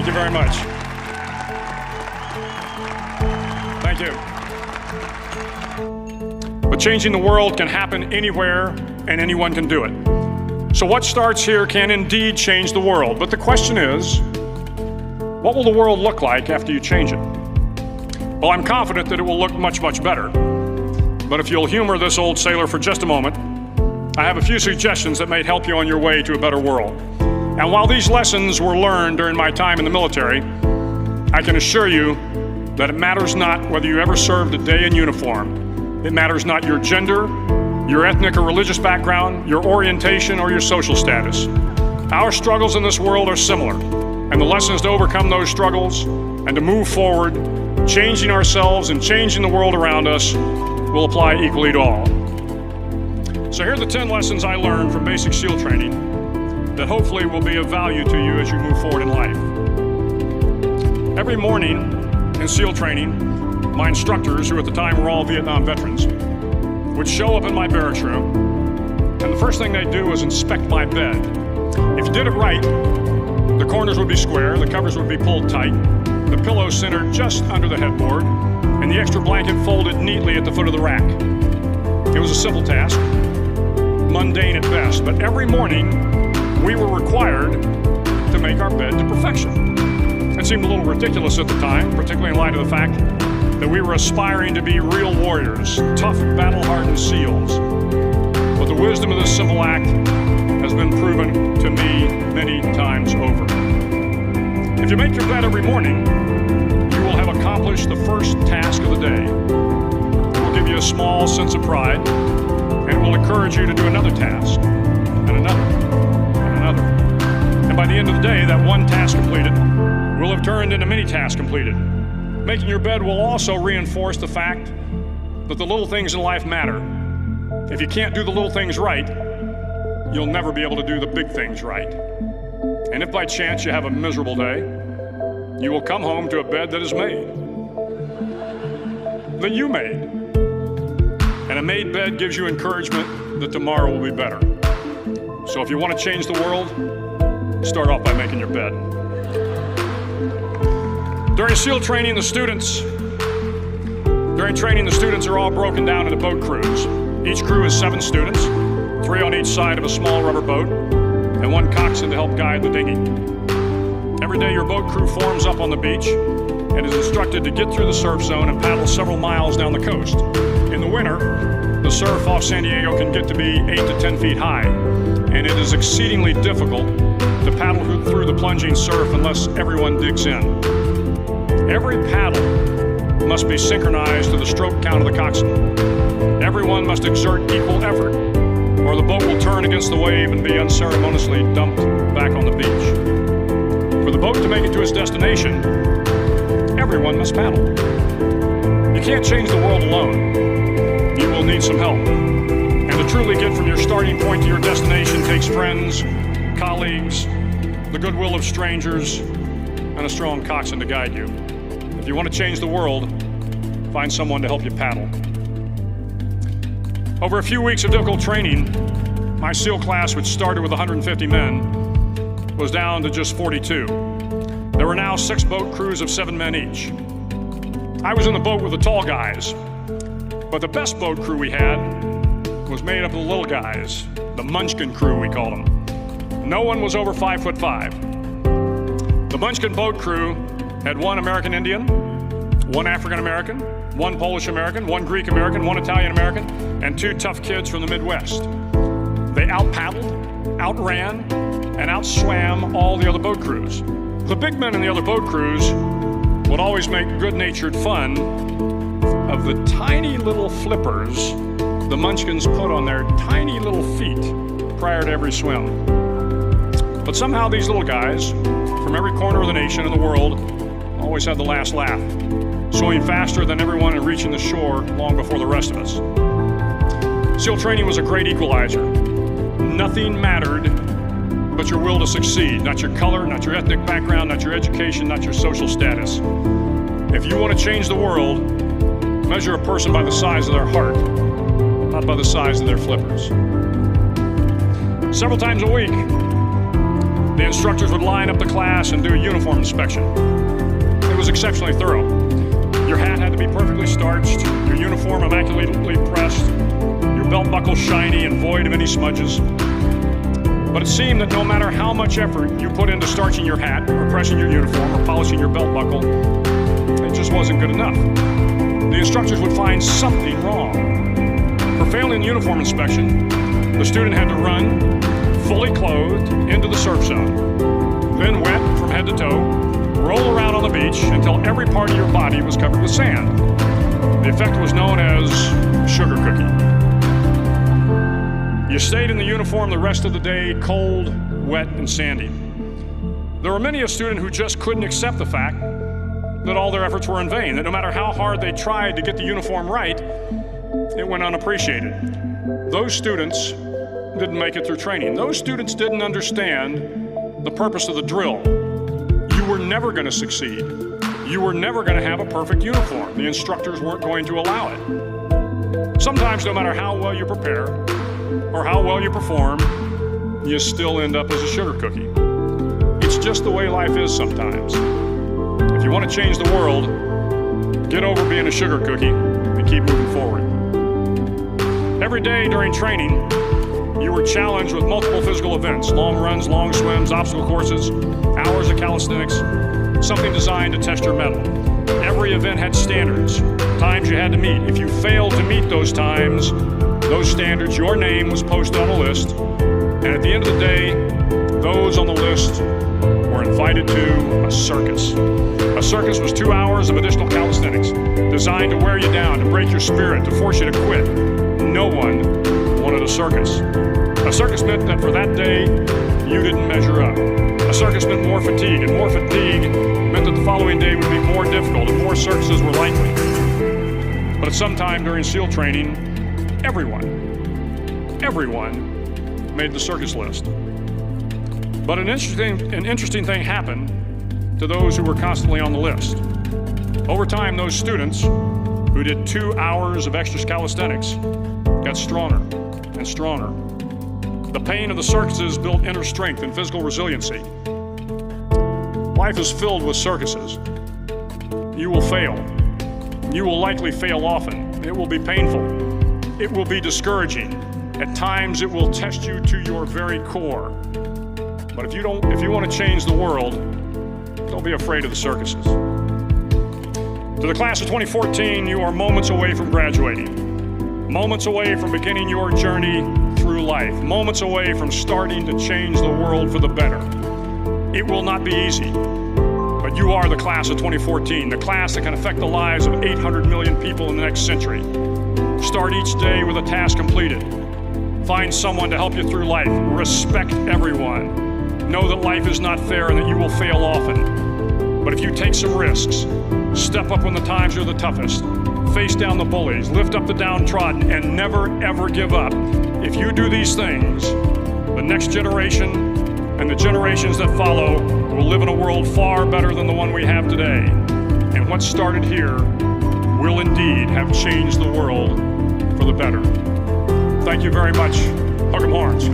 Thank you very much. Thank you. But changing the world can happen anywhere, and anyone can do it. So what starts here can indeed change the world. But the question is, what will the world look like after you change it? Well, I'm confident that it will look much, much better. But if you'll humor this old sailor for just a moment, I have a few suggestions that may help you on your way to a better world. And while these lessons were learned during my time in the military, I can assure you that it matters not whether you ever served a day in uniform. It matters not your gender, your ethnic or religious background, your orientation, or your social status. Our struggles in this world are similar, and the lessons to overcome those struggles and to move forward, changing ourselves and changing the world around us, will apply equally to all. So here are the 10 lessons I learned from basic SEAL training that hopefully will be of value to you as you move forward in life. Every morning in SEAL training, my instructors, who at the time were all Vietnam veterans, would show up in my barracks room, and the first thing they'd do was inspect my bed. If you did it right, the corners would be square, the covers would be pulled tight, the pillow centered just under the headboard, and the extra blanket folded neatly at the foot of the rack. It was a simple task, mundane at best, but every morning we were required to make our bed to perfection. It seemed a little ridiculous at the time, particularly in light of the fact that we were aspiring to be real warriors, tough, battle-hardened SEALs. But the wisdom of this simple act has been proven to me many times over. If you make your bed every morning, you will have accomplished the first task of the day. It will give you a small sense of pride, and it will encourage you to do another task, and another, and another. And by the end of the day, that one task completed will have turned into many tasks completed. Making your bed will also reinforce the fact that the little things in life matter. If you can't do the little things right, you'll never be able to do the big things right. And if by chance you have a miserable day, you will come home to a bed that is made, that you made. And a made bed gives you encouragement that tomorrow will be better. So if you want to change the world, start off by making your bed. During SEAL training, the students are all broken down into boat crews. Each crew is 7 students, 3 on each side of a small rubber boat, and 1 coxswain to help guide the dinghy. Every day your boat crew forms up on the beach and is instructed to get through the surf zone and paddle several miles down the coast. In the winter, the surf off San Diego can get to be 8 to 10 feet high, and it is exceedingly difficult to paddle through the plunging surf unless everyone digs in. Every paddle must be synchronized to the stroke count of the coxswain. Everyone must exert equal effort, or the boat will turn against the wave and be unceremoniously dumped back on the beach. For the boat to make it to its destination, everyone must paddle. You can't change the world alone. You will need some help. And to truly get from your starting point to your destination takes friends, colleagues, the goodwill of strangers, and a strong coxswain to guide you. If you want to change the world, find someone to help you paddle. Over a few weeks of difficult training, my SEAL class, which started with 150 men, was down to just 42. There were now 6 boat crews of 7 men each. I was in the boat with the tall guys, but the best boat crew we had was made up of the little guys, the Munchkin crew we called them. No one was over 5'5". The Munchkin boat crew had 1 American Indian, 1 African American, 1 Polish American, 1 Greek American, 1 Italian American, and 2 tough kids from the Midwest. They out-paddled, outran, and outswam all the other boat crews. The big men in the other boat crews would always make good-natured fun of the tiny little flippers the Munchkins put on their tiny little feet prior to every swim. But somehow these little guys from every corner of the nation and the world always had the last laugh, swimming faster than everyone and reaching the shore long before the rest of us. SEAL training was a great equalizer. Nothing mattered but your will to succeed, not your color, not your ethnic background, not your education, not your social status. If you want to change the world, measure a person by the size of their heart, not by the size of their flippers. Several times a week, The instructors would line up the class and do a uniform inspection. It was exceptionally thorough. Your hat had to be perfectly starched, your uniform immaculately pressed, your belt buckle shiny and void of any smudges. But it seemed that no matter how much effort you put into starching your hat, or pressing your uniform, or polishing your belt buckle, it just wasn't good enough. The instructors would find something wrong. For failing the uniform inspection, the student had to run, fully clothed, into the surf zone. Then wet from head to toe, roll around on the beach until every part of your body was covered with sand. The effect was known as sugar cookie. You stayed in the uniform the rest of the day, cold, wet, and sandy. There were many a student who just couldn't accept the fact that all their efforts were in vain, that no matter how hard they tried to get the uniform right, it went unappreciated. Those students didn't make it through training. Those students didn't understand the purpose of the drill. You were never going to succeed. You were never going to have a perfect uniform. The instructors weren't going to allow it. Sometimes, no matter how well you prepare or how well you perform, you still end up as a sugar cookie. It's just the way life is sometimes. If you want to change the world, get over being a sugar cookie and keep moving forward. Every day during training, you were challenged with multiple physical events: long runs, long swims, obstacle courses, hours of calisthenics, something designed to test your mettle. Every event had standards, times you had to meet. If you failed to meet those times, those standards, your name was posted on a list, and at the end of the day, those on the list were invited to a circus. A circus was 2 hours of additional calisthenics, designed to wear you down, to break your spirit, to force you to quit. No one wanted a circus. A circus meant that for that day, you didn't measure up. A circus meant more fatigue, and more fatigue meant that the following day would be more difficult and more circuses were likely. But at some time during SEAL training, everyone made the circus list. But an interesting thing happened to those who were constantly on the list. Over time, those students who did 2 hours of extra calisthenics got stronger and stronger. The pain of the circuses built inner strength and physical resiliency. Life is filled with circuses. You will fail. You will likely fail often. It will be painful. It will be discouraging. At times, it will test you to your very core. But if you want to change the world, don't be afraid of the circuses. To the class of 2014, you are moments away from graduating, moments away from beginning your journey through life, moments away from starting to change the world for the better. It will not be easy, but you are the class of 2014, the class that can affect the lives of 800 million people in the next century. Start each day with a task completed. Find someone to help you through life. Respect everyone. Know that life is not fair and that you will fail often. But if you take some risks, step up when the times are the toughest, face down the bullies, lift up the downtrodden, and never ever give up. If you do these things, the next generation and the generations that follow will live in a world far better than the one we have today. And what started here will indeed have changed the world for the better. Thank you very much. Hook 'em horns.